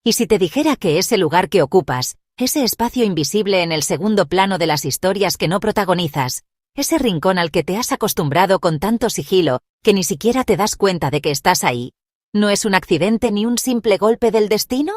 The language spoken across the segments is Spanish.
¿Y si te dijera que ese lugar que ocupas, ese espacio invisible en el segundo plano de las historias que no protagonizas, ese rincón al que te has acostumbrado con tanto sigilo que ni siquiera te das cuenta de que estás ahí, no es un accidente ni un simple golpe del destino?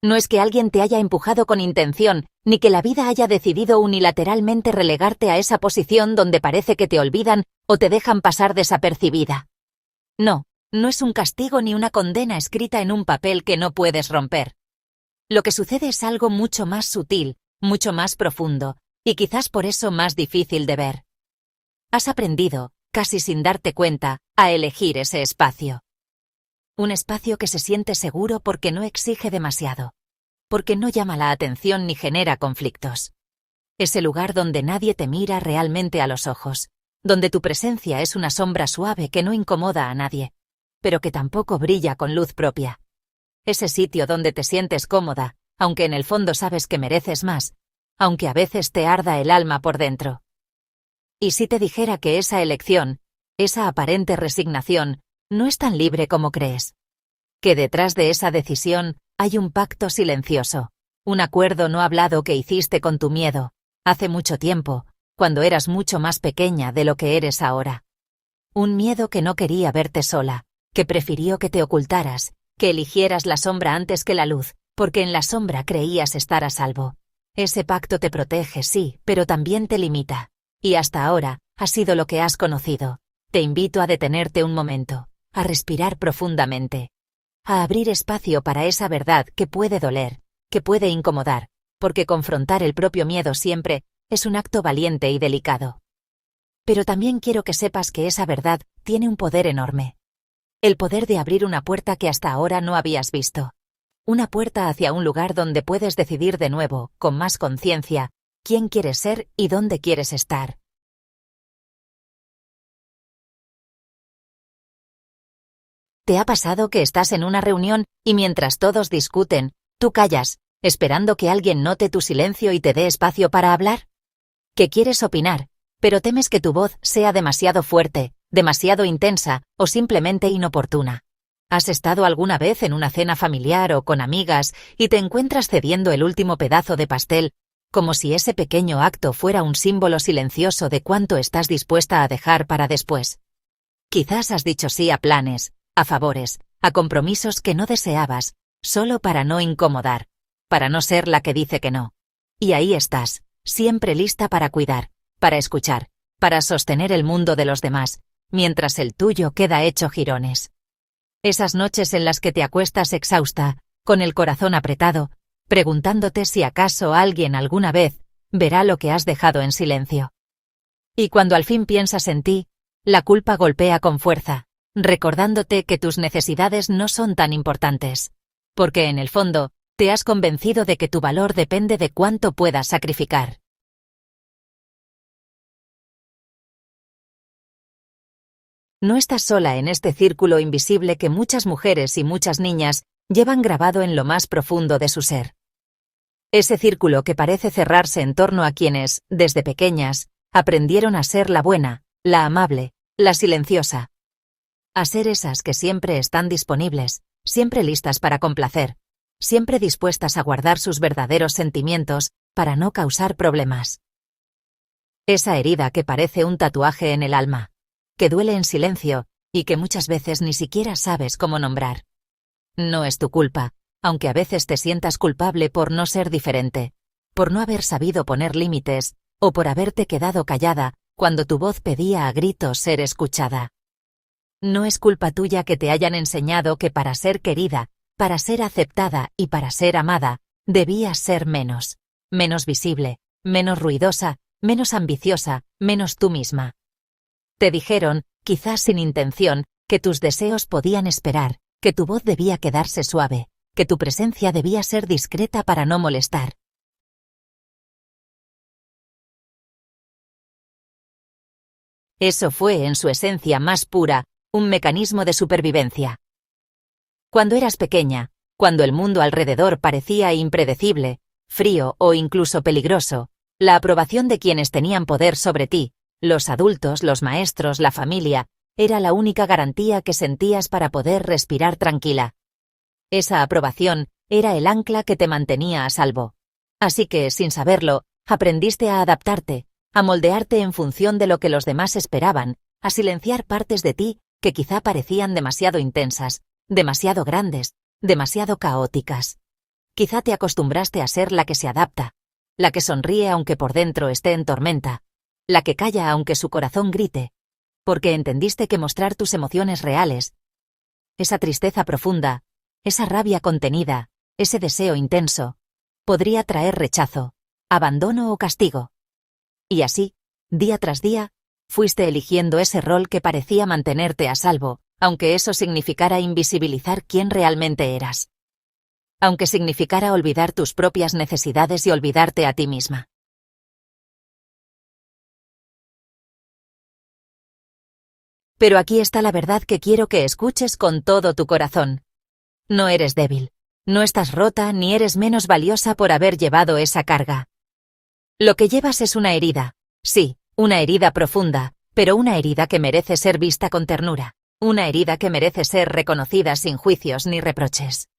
No es que alguien te haya empujado con intención, ni que la vida haya decidido unilateralmente relegarte a esa posición donde parece que te olvidan o te dejan pasar desapercibida. No, no es un castigo ni una condena escrita en un papel que no puedes romper. Lo que sucede es algo mucho más sutil, mucho más profundo, y quizás por eso más difícil de ver. Has aprendido, casi sin darte cuenta, a elegir ese espacio. Un espacio que se siente seguro porque no exige demasiado, porque no llama la atención ni genera conflictos. Ese lugar donde nadie te mira realmente a los ojos, donde tu presencia es una sombra suave que no incomoda a nadie, pero que tampoco brilla con luz propia. Ese sitio donde te sientes cómoda, aunque en el fondo sabes que mereces más, aunque a veces te arda el alma por dentro. ¿Y si te dijera que esa elección, esa aparente resignación, no es tan libre como crees? Que detrás de esa decisión hay un pacto silencioso, un acuerdo no hablado que hiciste con tu miedo, hace mucho tiempo, cuando eras mucho más pequeña de lo que eres ahora. Un miedo que no quería verte sola, que prefirió que te ocultaras, que eligieras la sombra antes que la luz, porque en la sombra creías estar a salvo. Ese pacto te protege, sí, pero también te limita. Y hasta ahora, ha sido lo que has conocido. Te invito a detenerte un momento, a respirar profundamente, a abrir espacio para esa verdad que puede doler, que puede incomodar, porque confrontar el propio miedo siempre es un acto valiente y delicado. Pero también quiero que sepas que esa verdad tiene un poder enorme. El poder de abrir una puerta que hasta ahora no habías visto. Una puerta hacia un lugar donde puedes decidir de nuevo, con más conciencia, quién quieres ser y dónde quieres estar. ¿Te ha pasado que estás en una reunión y mientras todos discuten, tú callas, esperando que alguien note tu silencio y te dé espacio para hablar? Que quieres opinar, pero temes que tu voz sea demasiado fuerte, demasiado intensa o simplemente inoportuna. ¿Has estado alguna vez en una cena familiar o con amigas y te encuentras cediendo el último pedazo de pastel, como si ese pequeño acto fuera un símbolo silencioso de cuánto estás dispuesta a dejar para después? Quizás has dicho sí a planes, a favores, a compromisos que no deseabas, solo para no incomodar, para no ser la que dice que no. Y ahí estás, siempre lista para cuidar, para escuchar, para sostener el mundo de los demás, mientras el tuyo queda hecho jirones. Esas noches en las que te acuestas exhausta, con el corazón apretado, preguntándote si acaso alguien alguna vez verá lo que has dejado en silencio. Y cuando al fin piensas en ti, la culpa golpea con fuerza, recordándote que tus necesidades no son tan importantes, porque en el fondo, te has convencido de que tu valor depende de cuánto puedas sacrificar. No estás sola en este círculo invisible que muchas mujeres y muchas niñas llevan grabado en lo más profundo de su ser. Ese círculo que parece cerrarse en torno a quienes, desde pequeñas, aprendieron a ser la buena, la amable, la silenciosa. A ser esas que siempre están disponibles, siempre listas para complacer, siempre dispuestas a guardar sus verdaderos sentimientos para no causar problemas. Esa herida que parece un tatuaje en el alma, que duele en silencio y que muchas veces ni siquiera sabes cómo nombrar. No es tu culpa, aunque a veces te sientas culpable por no ser diferente, por no haber sabido poner límites o por haberte quedado callada cuando tu voz pedía a gritos ser escuchada. No es culpa tuya que te hayan enseñado que para ser querida, para ser aceptada y para ser amada, debías ser menos visible, menos ruidosa, menos ambiciosa, menos tú misma. Te dijeron, quizás sin intención, que tus deseos podían esperar, que tu voz debía quedarse suave, que tu presencia debía ser discreta para no molestar. Eso fue, en su esencia más pura, un mecanismo de supervivencia. Cuando eras pequeña, cuando el mundo alrededor parecía impredecible, frío o incluso peligroso, la aprobación de quienes tenían poder sobre ti, los adultos, los maestros, la familia, era la única garantía que sentías para poder respirar tranquila. Esa aprobación Era el ancla que te mantenía a salvo. Así que, sin saberlo, aprendiste a adaptarte, a moldearte en función de lo que los demás esperaban, a silenciar partes de ti que quizá parecían demasiado intensas, demasiado grandes, demasiado caóticas. Quizá te acostumbraste a ser la que se adapta, la que sonríe aunque por dentro esté en tormenta, la que calla aunque su corazón grite, porque entendiste que mostrar tus emociones reales, esa tristeza profunda, esa rabia contenida, ese deseo intenso, podría traer rechazo, abandono o castigo. Y así, día tras día, fuiste eligiendo ese rol que parecía mantenerte a salvo, aunque eso significara invisibilizar quién realmente eras. Aunque significara olvidar tus propias necesidades y olvidarte a ti misma. Pero aquí está la verdad que quiero que escuches con todo tu corazón. No eres débil, no estás rota ni eres menos valiosa por haber llevado esa carga. Lo que llevas es una herida, sí, una herida profunda, pero una herida que merece ser vista con ternura, una herida que merece ser reconocida sin juicios ni reproches.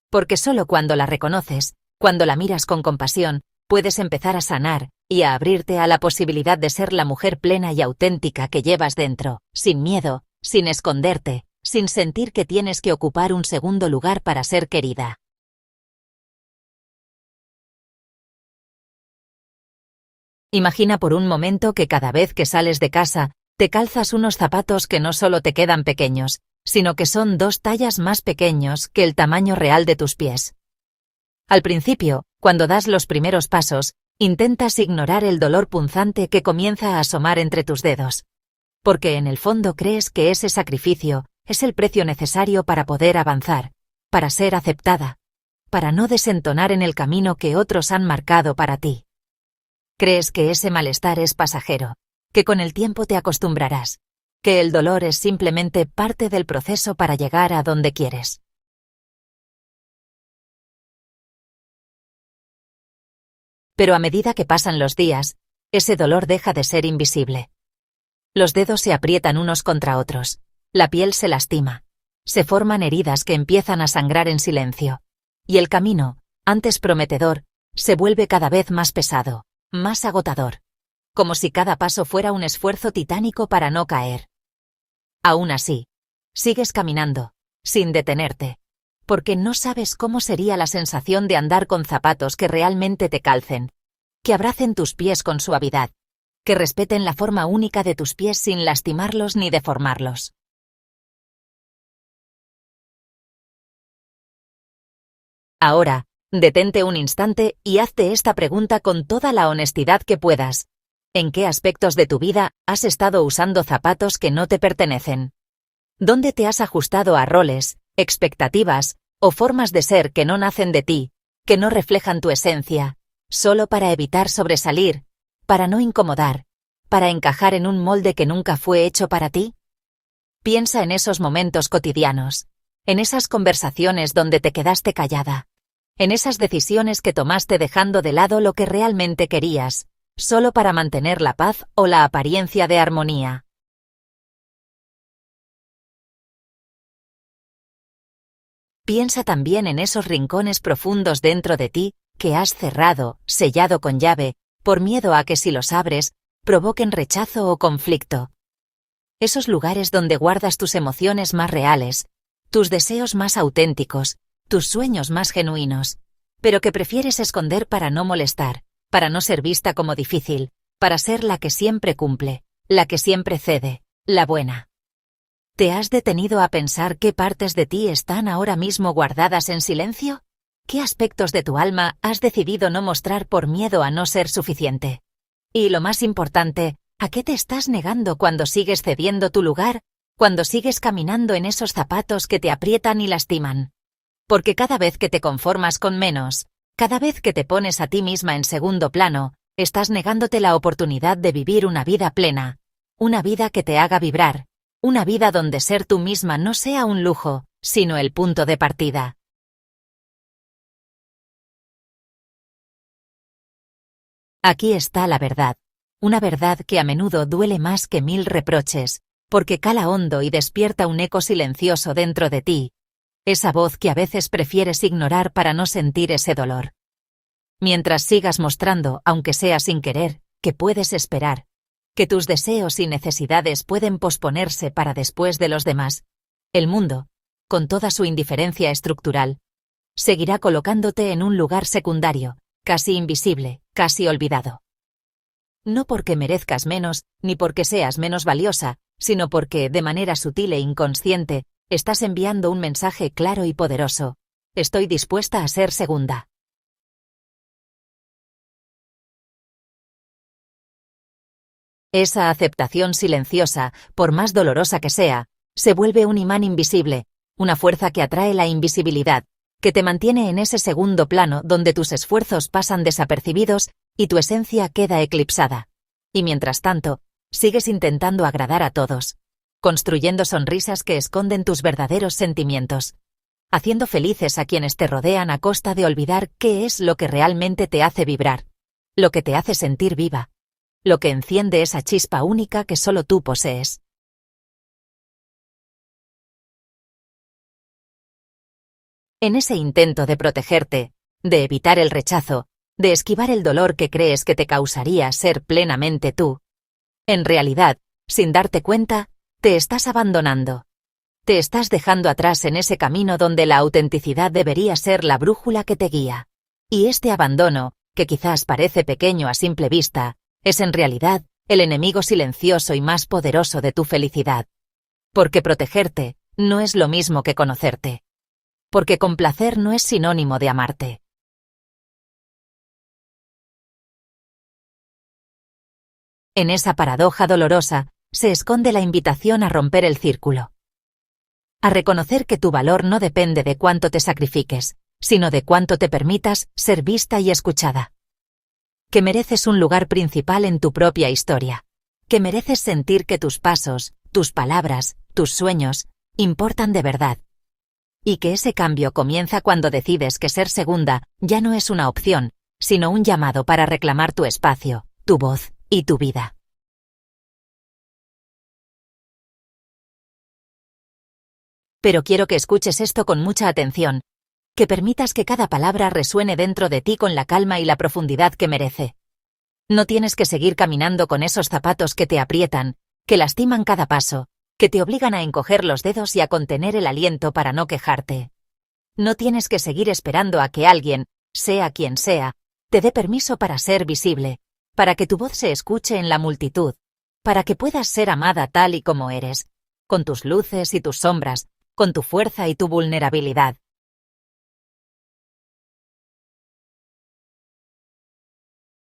Porque solo cuando la reconoces, cuando la miras con compasión, puedes empezar a sanar y a abrirte a la posibilidad de ser la mujer plena y auténtica que llevas dentro, sin miedo, sin esconderte, sin sentir que tienes que ocupar un segundo lugar para ser querida. Imagina por un momento que cada vez que sales de casa, te calzas unos zapatos que no solo te quedan pequeños, sino que son 2 tallas más pequeños que el tamaño real de tus pies. Al principio, cuando das los primeros pasos, intentas ignorar el dolor punzante que comienza a asomar entre tus dedos. Porque en el fondo crees que ese sacrificio es el precio necesario para poder avanzar, para ser aceptada, para no desentonar en el camino que otros han marcado para ti. Crees que ese malestar es pasajero, que con el tiempo te acostumbrarás, que el dolor es simplemente parte del proceso para llegar a donde quieres. Pero a medida que pasan los días, ese dolor deja de ser invisible. Los dedos se aprietan unos contra otros, la piel se lastima, se forman heridas que empiezan a sangrar en silencio, y el camino, antes prometedor, se vuelve cada vez más pesado, más agotador, como si cada paso fuera un esfuerzo titánico para no caer. Aún así, sigues caminando, sin detenerte, porque no sabes cómo sería la sensación de andar con zapatos que realmente te calcen, que abracen tus pies con suavidad, que respeten la forma única de tus pies sin lastimarlos ni deformarlos. Ahora, detente un instante y hazte esta pregunta con toda la honestidad que puedas. ¿En qué aspectos de tu vida has estado usando zapatos que no te pertenecen? ¿Dónde te has ajustado a roles, expectativas o formas de ser que no nacen de ti, que no reflejan tu esencia, solo para evitar sobresalir, para no incomodar, para encajar en un molde que nunca fue hecho para ti? Piensa en esos momentos cotidianos, en esas conversaciones donde te quedaste callada, en esas decisiones que tomaste dejando de lado lo que realmente querías, solo para mantener la paz o la apariencia de armonía. Piensa también en esos rincones profundos dentro de ti que has cerrado, sellado con llave, por miedo a que si los abres, provoquen rechazo o conflicto. Esos lugares donde guardas tus emociones más reales, tus deseos más auténticos, tus sueños más genuinos, pero que prefieres esconder para no molestar, para no ser vista como difícil, para ser la que siempre cumple, la que siempre cede, la buena. ¿Te has detenido a pensar qué partes de ti están ahora mismo guardadas en silencio? ¿Qué aspectos de tu alma has decidido no mostrar por miedo a no ser suficiente? Y lo más importante, ¿a qué te estás negando cuando sigues cediendo tu lugar, cuando sigues caminando en esos zapatos que te aprietan y lastiman? Porque cada vez que te conformas con menos, cada vez que te pones a ti misma en segundo plano, estás negándote la oportunidad de vivir una vida plena, una vida que te haga vibrar, una vida donde ser tú misma no sea un lujo, sino el punto de partida. Aquí está la verdad, una verdad que a menudo duele más que 1000 reproches, porque cala hondo y despierta un eco silencioso dentro de ti. Esa voz que a veces prefieres ignorar para no sentir ese dolor. Mientras sigas mostrando, aunque sea sin querer, que puedes esperar, que tus deseos y necesidades pueden posponerse para después de los demás, el mundo, con toda su indiferencia estructural, seguirá colocándote en un lugar secundario, casi invisible, casi olvidado. No porque merezcas menos, ni porque seas menos valiosa, sino porque, de manera sutil e inconsciente, estás enviando un mensaje claro y poderoso. Estoy dispuesta a ser segunda. Esa aceptación silenciosa, por más dolorosa que sea, se vuelve un imán invisible, una fuerza que atrae la invisibilidad, que te mantiene en ese segundo plano donde tus esfuerzos pasan desapercibidos y tu esencia queda eclipsada. Y mientras tanto, sigues intentando agradar a todos, construyendo sonrisas que esconden tus verdaderos sentimientos, haciendo felices a quienes te rodean a costa de olvidar qué es lo que realmente te hace vibrar, lo que te hace sentir viva, lo que enciende esa chispa única que solo tú posees. En ese intento de protegerte, de evitar el rechazo, de esquivar el dolor que crees que te causaría ser plenamente tú, en realidad, sin darte cuenta, te estás abandonando. Te estás dejando atrás en ese camino donde la autenticidad debería ser la brújula que te guía. Y este abandono, que quizás parece pequeño a simple vista, es en realidad el enemigo silencioso y más poderoso de tu felicidad. Porque protegerte no es lo mismo que conocerte. Porque complacer no es sinónimo de amarte. En esa paradoja dolorosa se esconde la invitación a romper el círculo. A reconocer que tu valor no depende de cuánto te sacrifiques, sino de cuánto te permitas ser vista y escuchada. Que mereces un lugar principal en tu propia historia. Que mereces sentir que tus pasos, tus palabras, tus sueños, importan de verdad. Y que ese cambio comienza cuando decides que ser segunda ya no es una opción, sino un llamado para reclamar tu espacio, tu voz y tu vida. Pero quiero que escuches esto con mucha atención, que permitas que cada palabra resuene dentro de ti con la calma y la profundidad que merece. No tienes que seguir caminando con esos zapatos que te aprietan, que lastiman cada paso, que te obligan a encoger los dedos y a contener el aliento para no quejarte. No tienes que seguir esperando a que alguien, sea quien sea, te dé permiso para ser visible, para que tu voz se escuche en la multitud, para que puedas ser amada tal y como eres, con tus luces y tus sombras, con tu fuerza y tu vulnerabilidad.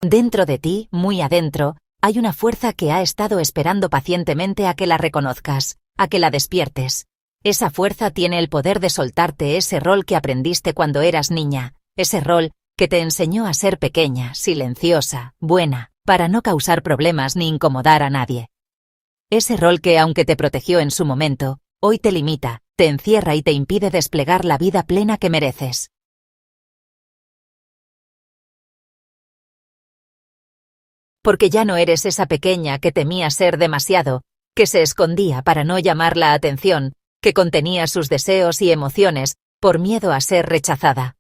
Dentro de ti, muy adentro, hay una fuerza que ha estado esperando pacientemente a que la reconozcas, a que la despiertes. Esa fuerza tiene el poder de soltarte ese rol que aprendiste cuando eras niña, ese rol que te enseñó a ser pequeña, silenciosa, buena, para no causar problemas ni incomodar a nadie. Ese rol que, aunque te protegió en su momento, hoy te limita, te encierra y te impide desplegar la vida plena que mereces. Porque ya no eres esa pequeña que temía ser demasiado, que se escondía para no llamar la atención, que contenía sus deseos y emociones por miedo a ser rechazada.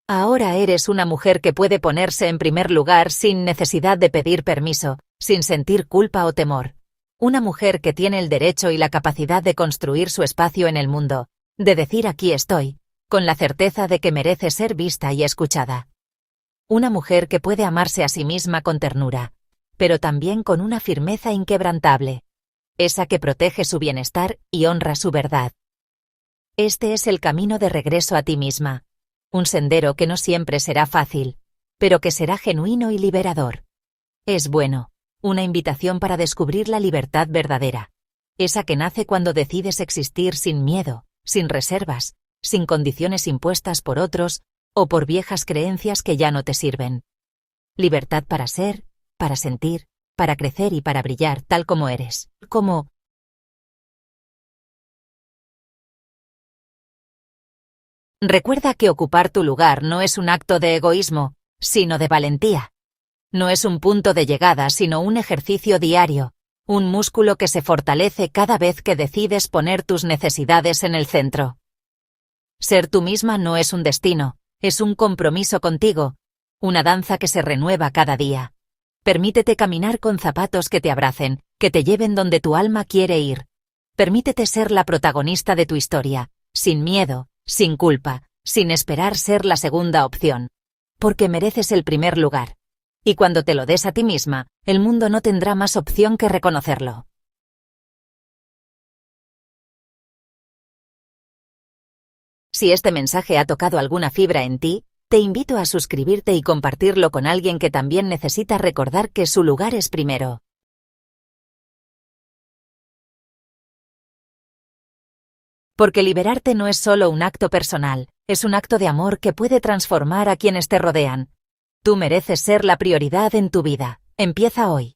Ahora eres una mujer que puede ponerse en primer lugar sin necesidad de pedir permiso, sin sentir culpa o temor. Una mujer que tiene el derecho y la capacidad de construir su espacio en el mundo, de decir aquí estoy, con la certeza de que merece ser vista y escuchada. Una mujer que puede amarse a sí misma con ternura, pero también con una firmeza inquebrantable, esa que protege su bienestar y honra su verdad. Este es el camino de regreso a ti misma, un sendero que no siempre será fácil, pero que será genuino y liberador. Es bueno, una invitación para descubrir la libertad verdadera, esa que nace cuando decides existir sin miedo, sin reservas, sin condiciones impuestas por otros o por viejas creencias que ya no te sirven. Libertad para ser, para sentir, para crecer y para brillar tal como eres, como... Recuerda que ocupar tu lugar no es un acto de egoísmo, sino de valentía. No es un punto de llegada, sino un ejercicio diario, un músculo que se fortalece cada vez que decides poner tus necesidades en el centro. Ser tú misma no es un destino, es un compromiso contigo, una danza que se renueva cada día. Permítete caminar con zapatos que te abracen, que te lleven donde tu alma quiere ir. Permítete ser la protagonista de tu historia, sin miedo, sin culpa, sin esperar ser la segunda opción. Porque mereces el primer lugar. Y cuando te lo des a ti misma, el mundo no tendrá más opción que reconocerlo. Si este mensaje ha tocado alguna fibra en ti, te invito a suscribirte y compartirlo con alguien que también necesita recordar que su lugar es primero. Porque liberarte no es solo un acto personal, es un acto de amor que puede transformar a quienes te rodean. Tú mereces ser la prioridad en tu vida. Empieza hoy.